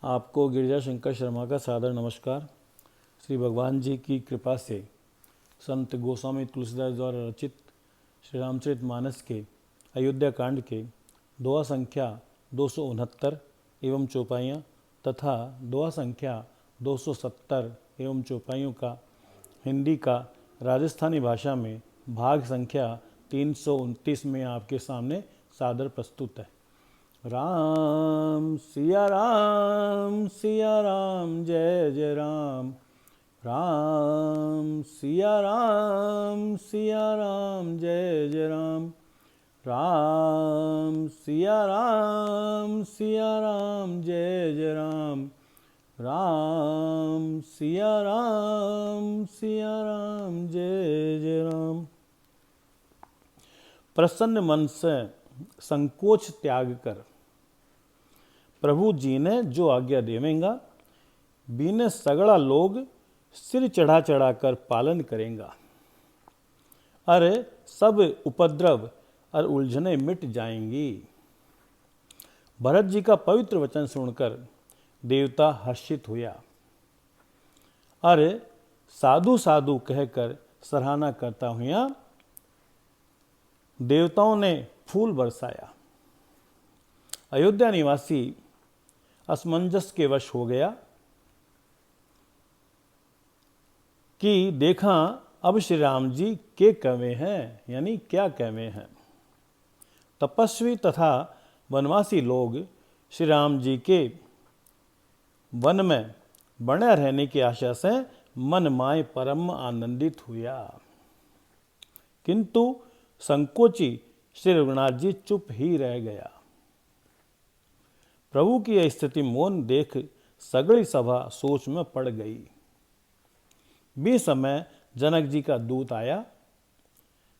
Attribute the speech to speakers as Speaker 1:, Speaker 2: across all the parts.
Speaker 1: आपको गिरिजा शंकर शर्मा का सादर नमस्कार। श्री भगवान जी की कृपा से संत गोस्वामी तुलसीदास द्वारा रचित श्री रामचरितमानस के अयोध्या कांड के दोहा संख्या 269 एवं चौपाइयाँ तथा दोहा संख्या 270 एवं चौपाइयों का हिंदी का राजस्थानी भाषा में भाग संख्या 329 में आपके सामने सादर प्रस्तुत है। राम सिया राम जय जय राम। राम सिया राम जय जय राम। राम सिया राम जय जय राम। राम सिया राम जय जय राम। प्रसन्न मन से संकोच त्याग कर प्रभु जी ने जो आज्ञा देवेंगा, बीने सगड़ा लोग सिर चढ़ा चढ़ा कर पालन करेंगा। अरे सब उपद्रव और उलझने मिट जाएंगी। भरत जी का पवित्र वचन सुनकर देवता हर्षित हुआ। अरे साधु साधु कहकर सराहना करता हुआ देवताओं ने फूल बरसाया। अयोध्या निवासी असमंजस के वश हो गया कि देखा अब श्री राम जी के कवे हैं, यानी क्या कवे हैं। तपस्वी तथा वनवासी लोग श्री राम जी के वन में बने रहने की आशा से मन माय परम आनंदित हुआ, किंतु संकोची श्री रघुनाथ जी चुप ही रह गया। प्रभु की यह स्थिति मौन देख सगड़ी सभा सोच में पड़ गई। भी समय जनक जी का दूत आया।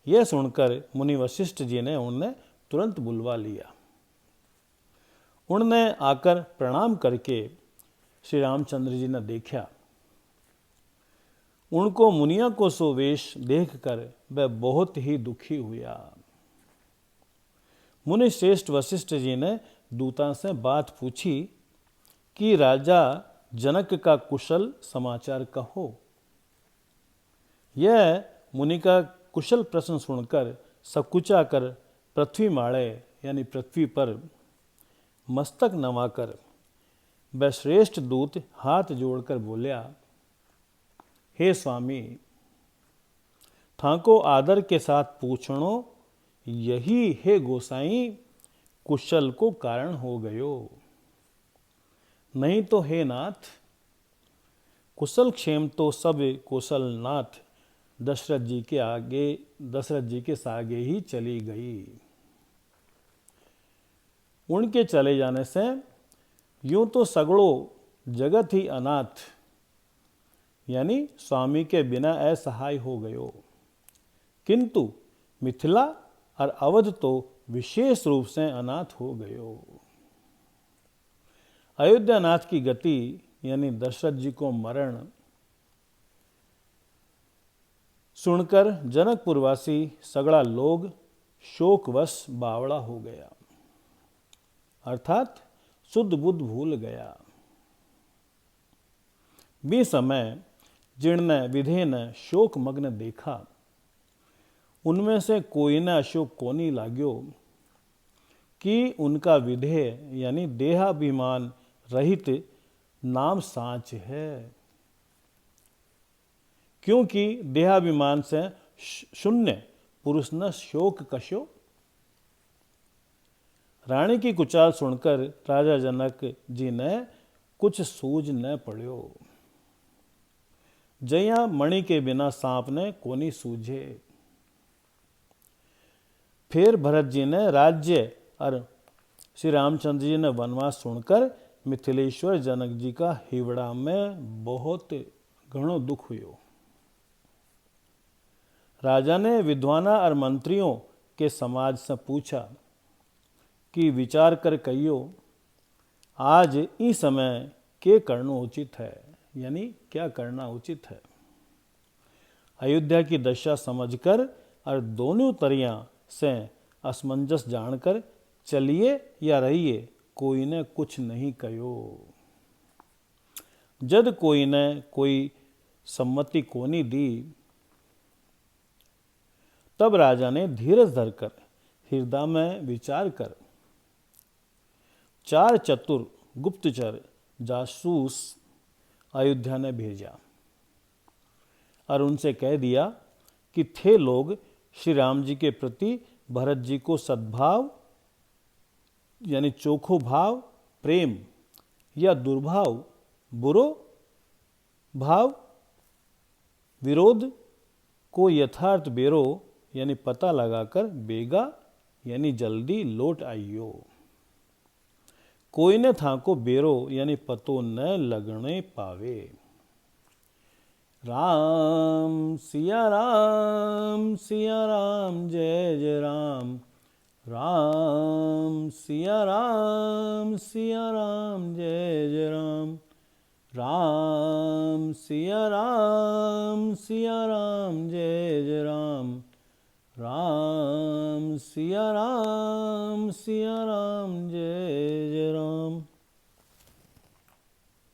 Speaker 1: यह सुनकर मुनि वशिष्ठ जी ने उन्हें तुरंत बुलवा लिया। उन्होंने आकर प्रणाम करके श्री रामचंद्र जी ने देखा। उनको मुनिया को सो वेश देखकर वह बहुत ही दुखी हुआ। मुनि श्रेष्ठ वशिष्ठ जी ने दूता से बात पूछी कि राजा जनक का कुशल समाचार कहो। यह मुनि का कुशल प्रश्न सुनकर सकुचा कर पृथ्वी माड़े यानी पृथ्वी पर मस्तक नवाकर वह श्रेष्ठ दूत हाथ जोड़कर बोलिया, हे स्वामी, थाको आदर के साथ पूछणो यही हे गोसाई कुशल को कारण हो गयो। नहीं तो हे नाथ, कुशल क्षेम तो सब कुशल नाथ दशरथ जी के सागे ही चली गई। उनके चले जाने से यूं तो सगड़ो जगत ही अनाथ यानी स्वामी के बिना असहाय हो गयो, किंतु मिथिला और अवध तो विशेष रूप से अनाथ हो गयो। अयोध्या नाथ की गति यानी दशरथ जी को मरण सुनकर जनकपुरवासी सगड़ा लोग शोकवश बावड़ा हो गया, अर्थात शुद्ध बुद्ध भूल गया। भी समय जीर्ण विधे ने शोक मग्न देखा। उनमें से कोई न अशोक को नहीं लाग्यो कि उनका विधेय यानी देहाभिमान रहित नाम साँच है, क्योंकि देहाभिमान से शून्य पुरुष न शोक कशो। रानी की कुचाल सुनकर राजा जनक जी ने कुछ सूझ न पड़ो। जया मणि के बिना सांप ने कोनी सूझे। फिर भरत जी ने राज्य और श्री रामचंद्र जी ने वनवास सुनकर मिथिलेश्वर जनक जी का हिवड़ा में बहुत घणो दुख हुयो। राजा ने विद्वाना और मंत्रियों के समाज से पूछा कि विचार कर कहियो आज इस समय के करनो उचित है, यानी क्या करना उचित है। अयोध्या की दशा समझकर और दोनों तरियां से असमंजस जानकर चलिए या रहिए, कोई ने कुछ नहीं कहो। जद कोई न कोई सम्मति कोनी दी। तब राजा ने धीरज धरकर हृदय में विचार कर 4 चतुर गुप्तचर जासूस अयोध्या ने भेजा और उनसे कह दिया कि थे लोग श्री राम जी के प्रति भरत जी को सद्भाव यानी चोखो भाव प्रेम या दुर्भाव बुरो भाव विरोध को यथार्थ बेरो यानी पता लगाकर बेगा यानी जल्दी लौट आइयो। कोई न था को बेरो यानी पतो न लगने पावे। राम सिया राम जय जय राम। राम सिया राम जय जय राम। राम सिया राम जय जय राम। राम सिया राम जय